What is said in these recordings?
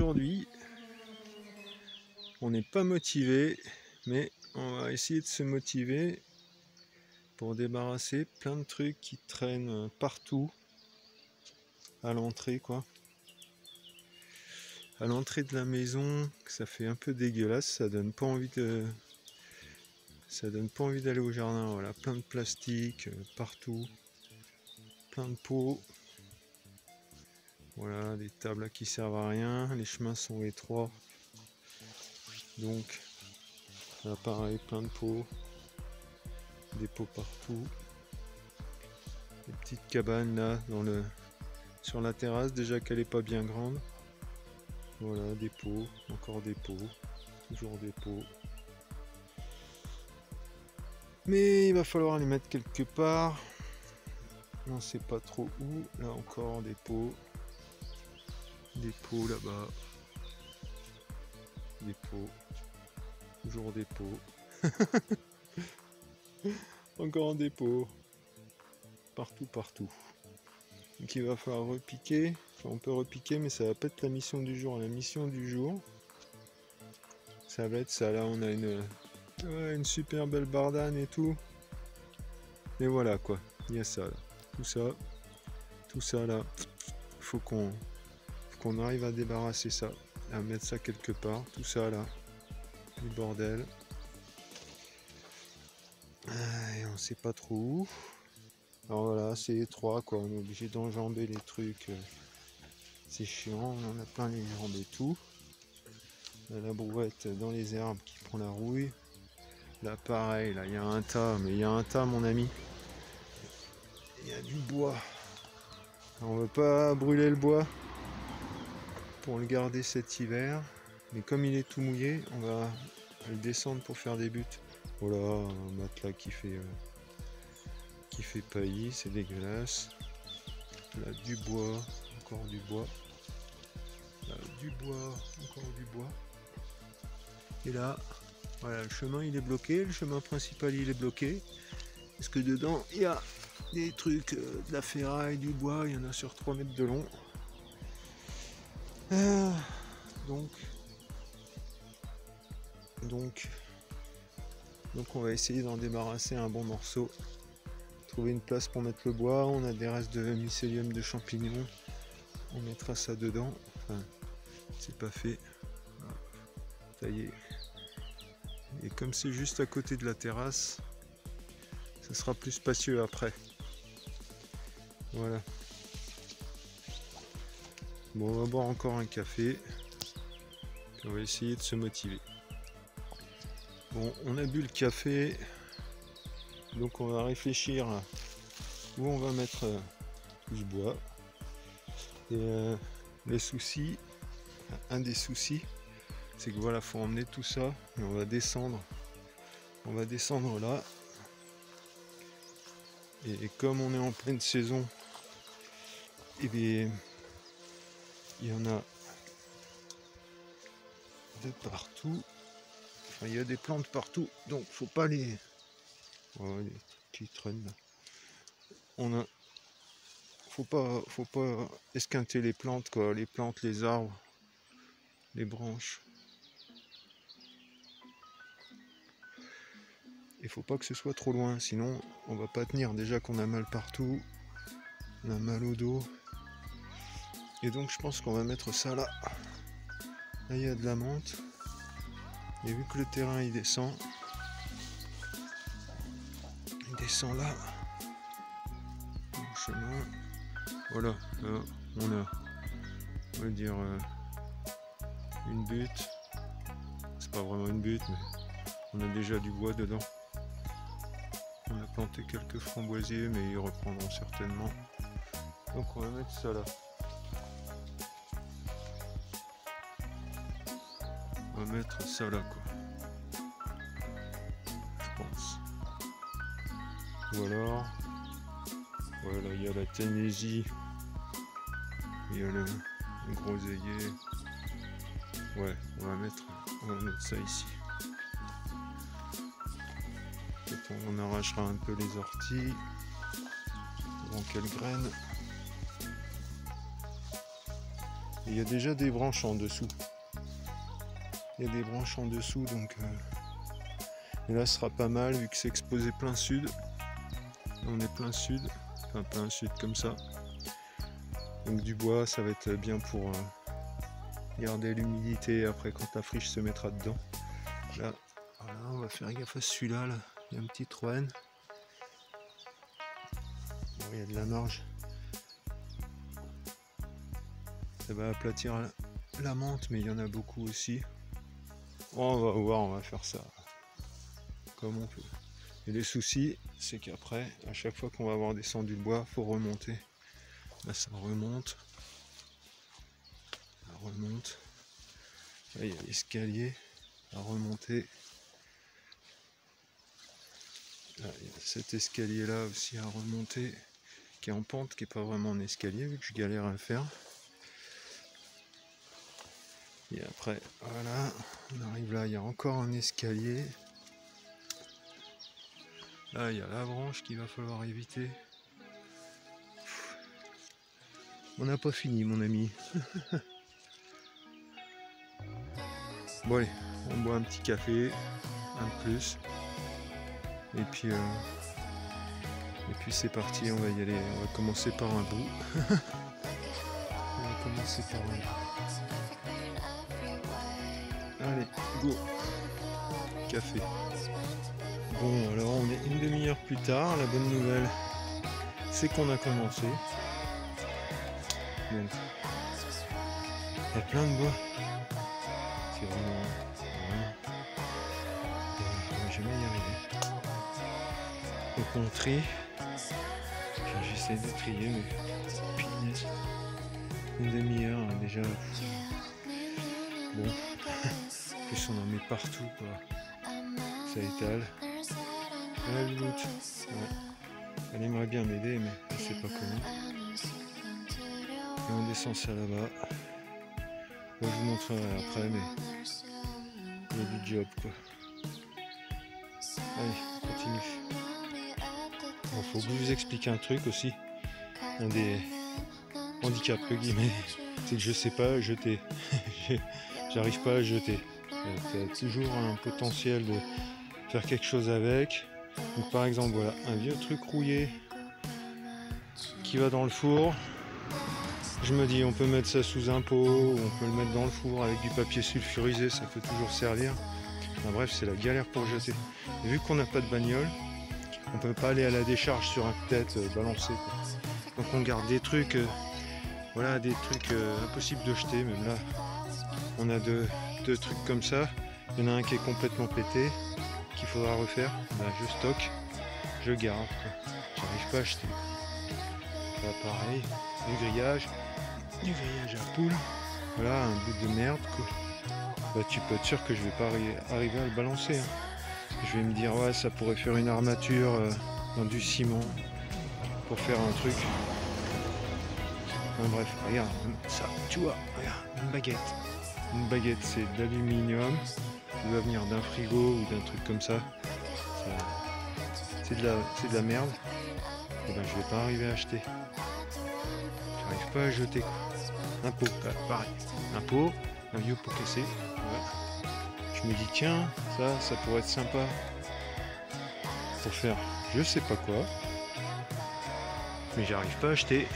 aujourd'hui, on n'est pas motivé, mais on va essayer de se motiver pour débarrasser plein de trucs qui traînent partout à l'entrée, quoi. À l'entrée de la maison, ça fait un peu dégueulasse, ça donne pas envie d'aller au jardin. Voilà, plein de plastique partout, plein de pots. Voilà, des tables là qui servent à rien, les chemins sont étroits. Donc là pareil, plein de pots, des pots partout. Des petites cabanes là sur la terrasse, déjà qu'elle est pas bien grande. Voilà, des pots, encore des pots, toujours des pots. Mais il va falloir les mettre quelque part. On ne sait pas trop où. Là encore des pots là-bas. Des pots. Toujours des pots. Encore des pots. Partout, partout. Donc il va falloir repiquer. Enfin, on peut repiquer, mais ça va pas être la mission du jour. La mission du jour, ça va être ça. Là, on a une super belle bardane et tout. Et voilà quoi. Il y a ça là. Tout ça là. Faut qu'on arrive à débarrasser ça. À mettre ça quelque part. Tout ça là. Du bordel. Et on sait pas trop où. Alors voilà, c'est étroit quoi, on est obligé d'enjamber les trucs. C'est chiant, on en a plein les jambes et tout. Là, la brouette dans les herbes qui prend la rouille. Là pareil, là il y a un tas, mais il y a un tas mon ami. Il y a du bois. Alors, on veut pas brûler le bois pour le garder cet hiver. Mais comme il est tout mouillé, on va le descendre pour faire des buts. Voilà, un matelas qui fait paillis, c'est dégueulasse. Là du bois, encore du bois. Là du bois, encore du bois. Et là, voilà, le chemin il est bloqué, le chemin principal il est bloqué. Parce que dedans il y a des trucs, de la ferraille, du bois, il y en a sur 3 mètres de long. Donc on va essayer d'en débarrasser un bon morceau. Trouver une place pour mettre le bois, on a des restes de mycélium de champignons. On mettra ça dedans. Enfin, c'est pas fait. Ça y est. Et comme c'est juste à côté de la terrasse, ça sera plus spacieux après. Voilà. Bon, on va boire encore un café. Puis on va essayer de se motiver. Bon, on a bu le café. Donc on va réfléchir où on va mettre du bois. Et le souci, un des soucis, c'est que voilà, faut emmener tout ça. Et on va descendre. On va descendre là. Et comme on est en pleine saison, et bien, il y en a de partout. Enfin, il y a des plantes partout, donc faut pas les. Oh, les trucs qui traînent là. Faut pas esquinter les plantes quoi, les plantes, les arbres, les branches. Il faut pas que ce soit trop loin, sinon on va pas tenir. Déjà qu'on a mal partout, on a mal au dos. Et donc je pense qu'on va mettre ça là. Là il y a de la menthe. Et vu que le terrain il descend là, le chemin. Voilà, là on va dire une butte. C'est pas vraiment une butte, mais on a déjà du bois dedans. On a planté quelques framboisiers, mais ils reprendront certainement. Donc on va mettre ça là. On va mettre ça là quoi. Je pense. Ou alors, voilà, il y a la Tennessee. Il y a le groseillier. Ouais, on va mettre ça ici. Peut-être on arrachera un peu les orties. Avant qu'elles graines. Il y a déjà des branches en dessous. Il y a des branches en dessous, donc et là ce sera pas mal vu que c'est exposé plein sud. On est plein sud, enfin plein sud comme ça. Donc du bois, ça va être bien pour garder l'humidité après quand la friche se mettra dedans. Là, voilà, on va faire gaffe à celui-là. Là. Il y a un petit troène. Bon, il y a de la marge. Ça va aplatir la menthe, mais il y en a beaucoup aussi. Bon, on va voir, on va faire ça comme on peut. Et les soucis, c'est qu'après, à chaque fois qu'on va avoir descendu le bois, il faut remonter. Là, ça remonte. Ça remonte. Là, il y a l'escalier à remonter. Là, il y a cet escalier-là aussi à remonter, qui est en pente, qui n'est pas vraiment un escalier, vu que je galère à le faire. Et après, voilà, on arrive là, il y a encore un escalier. Là, il y a la branche qu'il va falloir éviter. On n'a pas fini, mon ami. Bon, allez, on boit un petit café, un de plus. Et puis c'est parti, on va y aller. On va commencer par un bout. On va commencer par un bout. Allez, go. Café. Bon, alors on est une demi-heure plus tard. La bonne nouvelle, c'est qu'on a commencé. Donc, il y a plein de bois. C'est vraiment... on va jamais y arriver. Donc on trie. J'essaie de trier, mais punaise. Une demi-heure hein, déjà. Bon. En plus on en met partout quoi. Ça étale. La louloute. Ouais. Elle aimerait bien m'aider, mais elle sait pas comment. Et on descend ça là-bas. Bon, je vous montrerai après, mais il y a du job quoi. Allez, on continue. Bon, faut que je vous explique un truc aussi. Un des handicaps entre guillemets, c'est que je sais pas jeter. J'arrive pas à jeter. Tu as toujours un potentiel de faire quelque chose avec. Donc par exemple voilà, un vieux truc rouillé qui va dans le four. Je me dis on peut mettre ça sous un pot, ou on peut le mettre dans le four avec du papier sulfurisé, ça peut toujours servir. Enfin, bref, c'est la galère pour jeter. Et vu qu'on n'a pas de bagnole, on peut pas aller à la décharge sur un tête balancer quoi. Donc on garde des trucs, voilà, des trucs impossibles de jeter. Même là, on a deux trucs comme ça. Il y en a un qui est complètement pété, qu'il faudra refaire. Là, je stocke, je garde. J'arrive pas à acheter. Là, pareil, du grillage à poule. Voilà, un bout de merde quoi. Bah, tu peux être sûr que je vais pas arriver à le balancer. Hein. Je vais me dire ouais, ça pourrait faire une armature dans du ciment pour faire un truc. Enfin, bref, regarde ça, tu vois, regarde, une baguette. Une baguette, c'est de l'aluminium. Ça doit venir d'un frigo ou d'un truc comme ça. C'est de la merde. Et ben, je vais pas arriver à acheter. J'arrive pas à jeter quoi. Un pot, là, pareil. Un pot, un vieux pot cassé. Voilà. Je me dis tiens, ça pourrait être sympa pour faire je sais pas quoi. Mais j'arrive pas à acheter.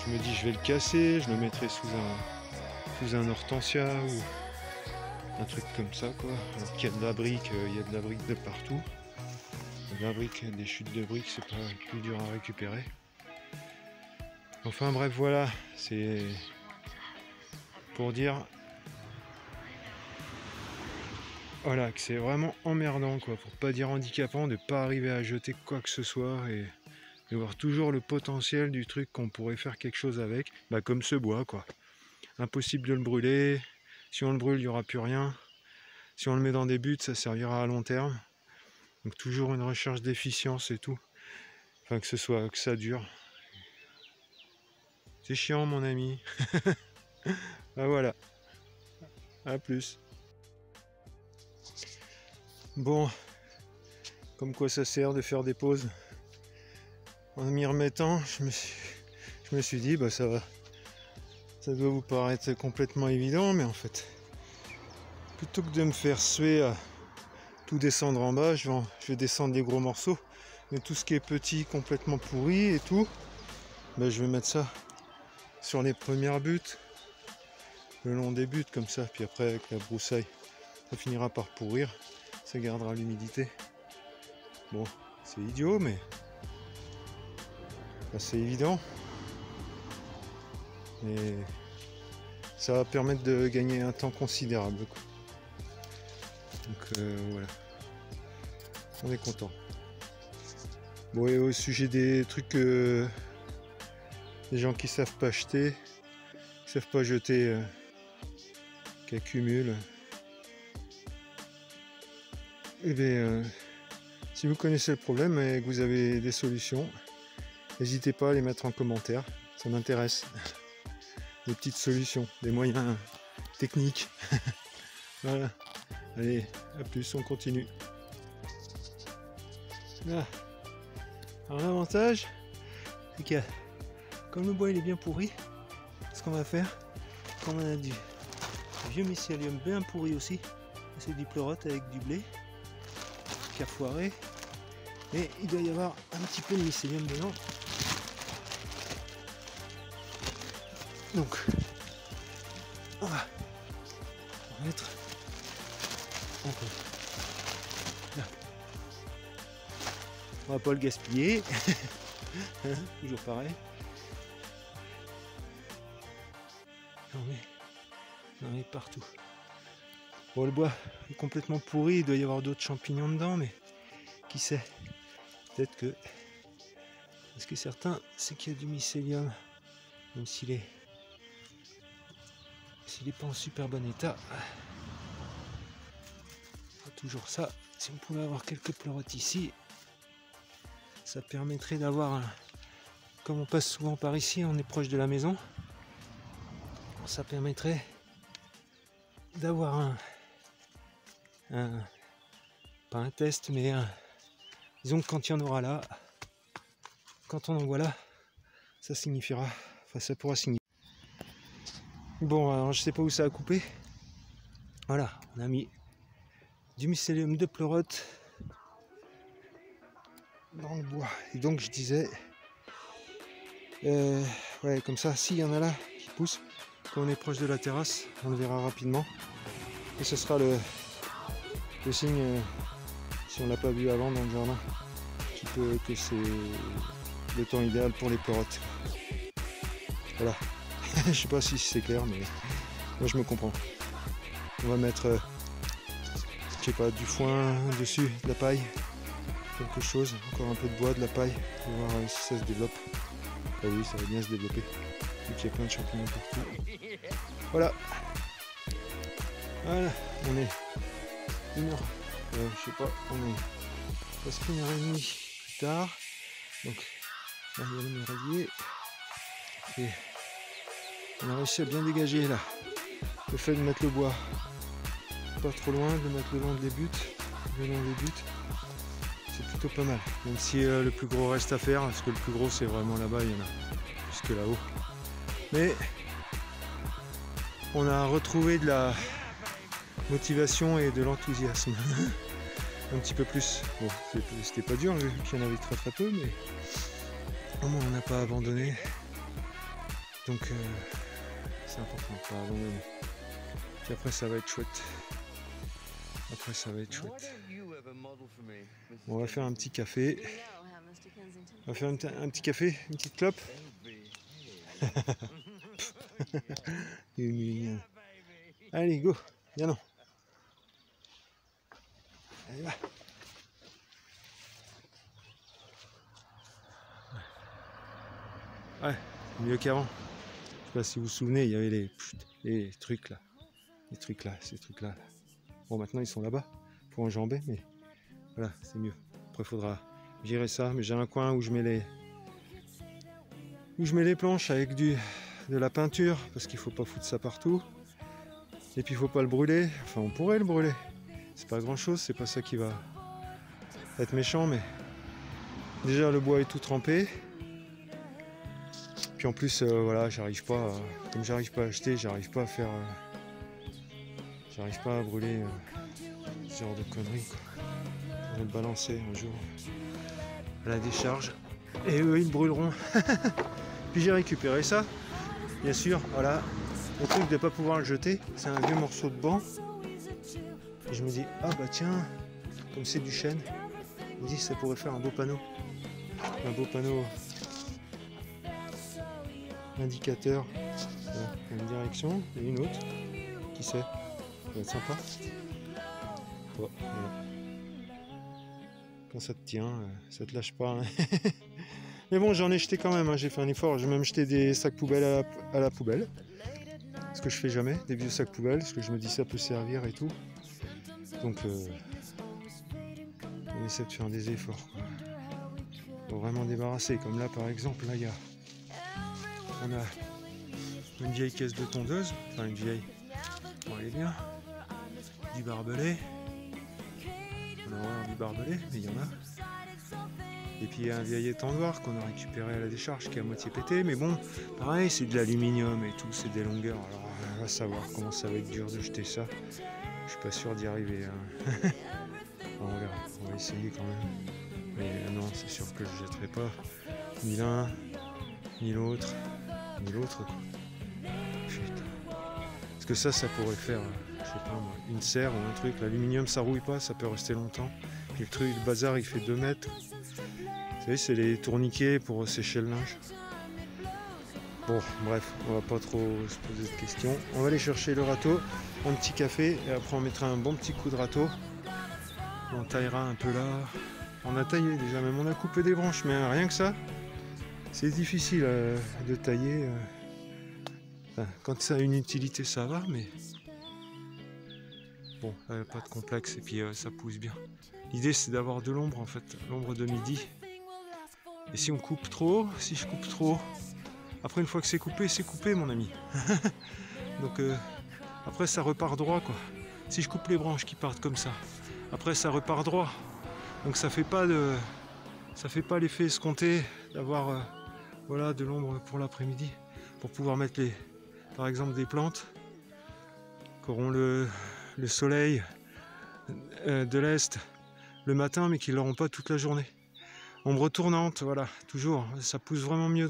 Je me dis je vais le casser, je le mettrai sous un hortensia ou un truc comme ça quoi. Alors qu'il y a de la brique, il y a de la brique de partout. De la brique, des chutes de briques, c'est pas le plus dur à récupérer. Enfin bref voilà, c'est pour dire voilà que c'est vraiment emmerdant quoi, pour pas dire handicapant de pas arriver à jeter quoi que ce soit et de voir toujours le potentiel du truc qu'on pourrait faire quelque chose avec, bah comme ce bois quoi. Impossible de le brûler, si on le brûle il n'y aura plus rien, si on le met dans des buts ça servira à long terme, donc toujours une recherche d'efficience et tout, enfin que ça dure. C'est chiant mon ami. Ah voilà. À plus. Bon, comme quoi ça sert de faire des pauses. En m'y remettant, je me suis dit bah ça Ça doit vous paraître complètement évident, mais en fait, plutôt que de me faire suer à tout descendre en bas, je vais descendre les gros morceaux. Mais tout ce qui est petit, complètement pourri et tout, ben je vais mettre ça sur les premières buttes, le long des buttes comme ça. Puis après, avec la broussaille, ça finira par pourrir. Ça gardera l'humidité. Bon, c'est idiot, mais c'est évident. Et ça va permettre de gagner un temps considérable, quoi. Donc voilà, on est content. Bon, et au sujet des trucs, des gens qui savent pas acheter, qui savent pas jeter, qui accumulent, et bien, si vous connaissez le problème et que vous avez des solutions, n'hésitez pas à les mettre en commentaire, ça m'intéresse. Des petites solutions, des moyens techniques. Voilà. Allez, à plus, on continue. Là. Alors l'avantage, c'est que comme le bois il est bien pourri, ce qu'on va faire, comme on a du vieux mycélium bien pourri aussi, c'est du pleurote avec du blé qui a foiré, et il doit y avoir un petit peu de mycélium dedans. Donc on va mettre un peu. Là. On va pas le gaspiller. Toujours pareil. On met partout. Bon, le bois est complètement pourri, il doit y avoir d'autres champignons dedans, mais qui sait, peut-être que, parce que certains, c'est qu'il y a du mycélium, même s'il est pas en super bon état. Toujours ça, si on pouvait avoir quelques pleurotes ici, ça permettrait d'avoir, comme on passe souvent par ici, on est proche de la maison, ça permettrait d'avoir pas un test, mais disons que quand il y en aura là, quand on en voit là, ça signifiera, enfin ça pourra signifier. Bon, alors je sais pas où ça a coupé. Voilà, on a mis du mycélium de pleurote dans le bois. Et donc je disais, ouais, comme ça, s'il y en a là qui poussent, quand on est proche de la terrasse, on le verra rapidement. Et ce sera le signe, si on l'a pas vu avant dans le jardin, que c'est le temps idéal pour les pleurotes. Voilà. Je sais pas si c'est clair, mais moi je me comprends. On va mettre, je sais pas, du foin dessus, de la paille, quelque chose, encore un peu de bois, de la paille, pour voir si ça se développe. Ah oui, ça va bien se développer, vu qu'il y a plein de champignons partout. Voilà. Voilà, on est 1h, je sais pas, on est presque 1h30 plus tard. Donc là il y a le mûrier. Et on a réussi à bien dégager là. Le fait de mettre le bois pas trop loin, de mettre le long des buts, c'est plutôt pas mal. Même si le plus gros reste à faire, parce que le plus gros c'est vraiment là-bas, il y en a jusque là-haut. Mais on a retrouvé de la motivation et de l'enthousiasme. Un petit peu plus. Bon, c'était pas dur vu qu'il y en avait très très peu, mais au moins on n'a pas abandonné. Donc c'est important de pas abandonner. Puis après ça va être chouette. Bon, on va faire un petit café. On va faire un petit café, une petite clope. Allez, go, viens non. Allez, va. Ouais, mieux qu'avant. Je sais pas si vous vous souvenez, il y avait les trucs là. Ces trucs là. Bon, maintenant ils sont là-bas pour enjamber, mais voilà, c'est mieux. Après, il faudra virer ça. Mais j'ai un coin où je mets les planches avec de la peinture, parce qu'il faut pas foutre ça partout. Et puis il faut pas le brûler. Enfin, on pourrait le brûler. C'est pas grand chose, c'est pas ça qui va être méchant, mais déjà le bois est tout trempé. Puis en plus, voilà, j'arrive pas, comme j'arrive pas à acheter, j'arrive pas à faire, j'arrive pas à brûler ce genre de conneries, quoi. On va le balancer un jour à la décharge et eux ils brûleront. Puis j'ai récupéré ça, bien sûr, voilà, le truc de ne pas pouvoir le jeter, c'est un vieux morceau de banc. Et je me dis, ah bah tiens, comme c'est du chêne, je me dis ça pourrait faire un beau panneau indicateur, une direction et une autre, qui sait, ça va être sympa. Oh, voilà. Quand ça te tient, ça te lâche pas, hein. Mais bon, j'en ai jeté quand même, hein. J'ai fait un effort, j'ai même jeté des sacs poubelles à la poubelle, ce que je fais jamais, des vieux sacs poubelles, parce que je me dis ça peut servir et tout. Donc on essaie de faire des efforts, quoi. Pour vraiment débarrasser, comme là par exemple, là on a une vieille caisse de tondeuse, enfin une vieille, bon elle est bien, du barbelé, on a vraiment du barbelé, mais il y en a. Et puis il y a un vieil étendoir qu'on a récupéré à la décharge qui est à moitié pété, mais bon, pareil, c'est de l'aluminium et tout, c'est des longueurs, alors on va savoir comment ça va être dur de jeter ça, je suis pas sûr d'y arriver, hein. On verra, on va essayer quand même, mais non, c'est sûr que je jetterai pas, ni l'un, ni l'autre, quoi. Putain. Parce que ça pourrait faire, je sais pas moi, une serre ou un truc, l'aluminium ça rouille pas, ça peut rester longtemps, puis le truc, le bazar il fait 2 mètres. Vous savez, c'est les tourniquets pour sécher le linge. Bon, bref, on va pas trop se poser de questions. On va aller chercher le râteau, un petit café, et après on mettra un bon petit coup de râteau. On taillera un peu là. On a taillé déjà, même on a coupé des branches, mais rien que ça, c'est difficile de tailler. Enfin, quand ça a une utilité, ça va, mais bon, pas de complexe, et puis ça pousse bien. L'idée, c'est d'avoir de l'ombre, en fait, l'ombre de midi. Et si on coupe trop, si je coupe trop, après une fois que c'est coupé mon ami. Donc après ça repart droit, quoi. Si je coupe les branches qui partent comme ça, après ça repart droit. Donc ça fait pas l'effet escompté d'avoir voilà, de l'ombre pour l'après-midi, pour pouvoir mettre par exemple des plantes qui auront le soleil de l'est le matin, mais qui l'auront pas toute la journée. Ombre tournante, voilà, toujours, ça pousse vraiment mieux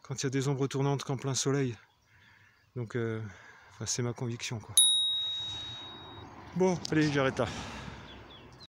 quand il y a des ombres tournantes qu'en plein soleil. Donc c'est ma conviction, quoi. Bon, allez, j'arrête là.